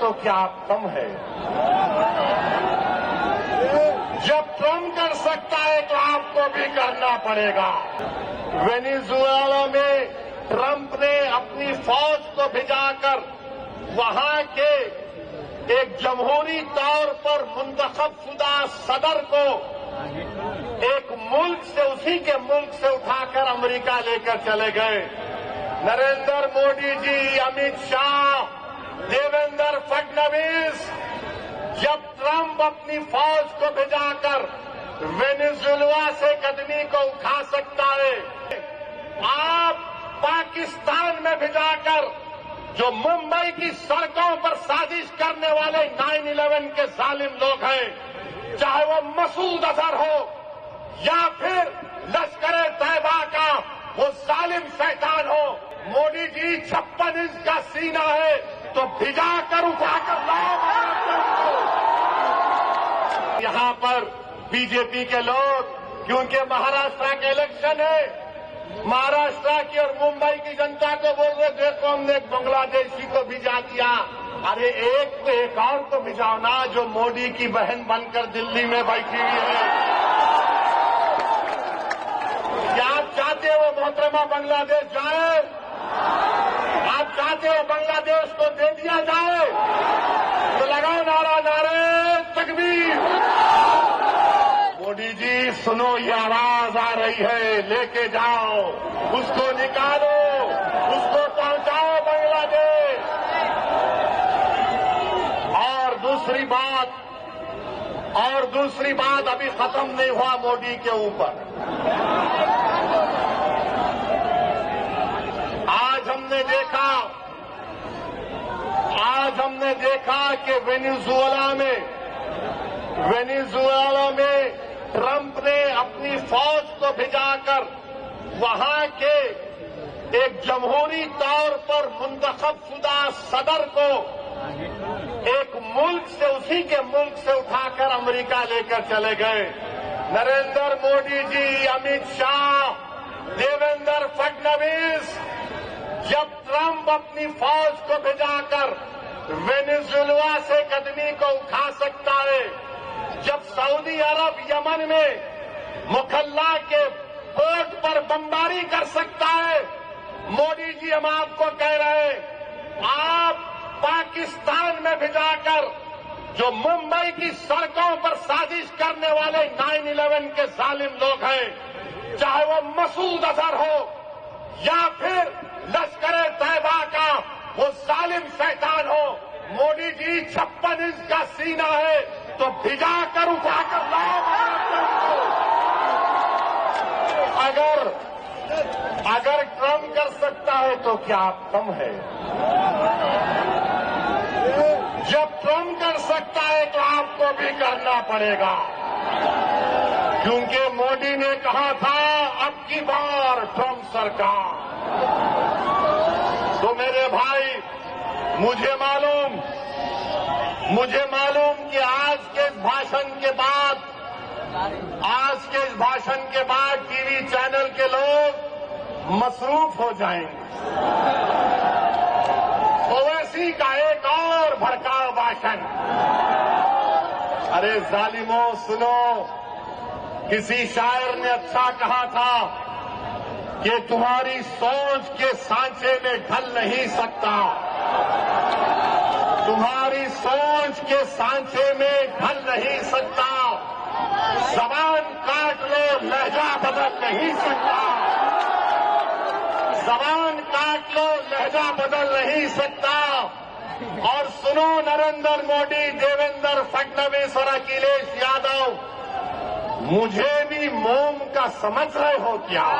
तो क्या कम है? जब ट्रम्प कर सकता है तो आपको भी करना पड़ेगा। वेनेजुएला में ट्रम्प ने अपनी फौज को भिजाकर वहां के एक जमहूरी तौर पर मुंतखब शुदा सदर को एक मुल्क से, उसी के मुल्क से उठाकर अमेरिका लेकर चले गए। नरेंद्र मोदी जी, अमित शाह, देवेंद्र फडणवीस, जब ट्रम्प अपनी फौज को भिजाकर वेनेजुएला से कदमी को उठा सकता है, आप पाकिस्तान में भिजाकर जो मुंबई की सड़कों पर साजिश करने वाले 9/11 के जालिम लोग हैं, चाहे वो मसूद अजहर हो या फिर लश्कर तैयबा का वो जालिम शैतान हो, मोदी जी 56 इंच का सीना है तो भिजाकर उठाकर लाओ। यहां पर बीजेपी के लोग, क्योंकि महाराष्ट्र का इलेक्शन है, महाराष्ट्र की और मुंबई की जनता को बोल रहे देखो हमने एक बांग्लादेशी को भिजा दिया। अरे एक और को भिजाओ ना, जो मोदी की बहन बनकर दिल्ली में बैठी हुई है। क्या आप चाहते हो मोहतरमा बांग्लादेश जाए? आप चाहते हो बांग्लादेश को दे दिया जाए? तो लगाओ नारा, नारे तकबीर। मोदी जी सुनो, ये आवाज आ रही है, लेके जाओ, उसको निकालो, उसको पहुंचाओ बांग्लादेश। और दूसरी बात अभी खत्म नहीं हुआ मोदी के ऊपर। आज हमने देखा कि वेनेजुएला में ट्रम्प ने अपनी फौज को भिजाकर वहां के एक जमहूरी तौर पर मुंतखब शुदा सदर को एक मुल्क से, उसी के मुल्क से उठाकर अमेरिका लेकर चले गए। नरेंद्र मोदी जी, अमित शाह, देवेंद्र फडणवीस, जब ट्रम्प अपनी फौज को भिजाकर वेनेजुएला से कदमी को उठा सकता है, जब सऊदी अरब यमन में मुखल्ला के पोर्ट पर बमबारी कर सकता है, मोदी जी हम आपको कह रहे हैं, आप पाकिस्तान में भिजाकर जो मुंबई की सड़कों पर साजिश करने वाले 9/11 के जालिम लोग हैं, चाहे वो मसूद अजहर हो या फिर लश्कर तैयबा का वो जालिम शैतान हो, मोदी जी 56 इंच का सीना है तो भिजाकर उठाकर लाओ। अगर ट्रम्प कर सकता है तो क्या कम है? जब ट्रम्प कर सकता है तो आपको भी करना पड़ेगा, क्योंकि मोदी ने कहा था अब की बार ट्रम्प सरकार। तो मेरे भाई, मुझे मालूम कि आज के इस भाषण के बाद टीवी चैनल के लोग मसरूफ हो जाएंगे। ओवैसी का एक और भड़काऊ भाषण। अरे जालिमों सुनो, किसी शायर ने अच्छा कहा था कि तुम्हारी सोच के सांचे में ढल नहीं सकता, तुम्हारी सोच के सांचे में ढल नहीं सकता, जबान काट लो लहजा बदल नहीं सकता, जबान काट लो लहजा बदल नहीं सकता। और सुनो नरेंद्र मोदी, देवेंद्र फडणवीस और अखिलेश यादव, मुझे भी मोम का समझ रहे हो क्या?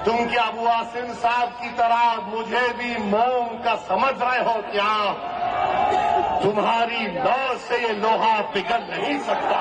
तुम क्या अबू आसिम साहब की तरह मुझे भी मोम का समझ रहे हो क्या? तुम्हारी लौ से ये लोहा पिघल नहीं सकता।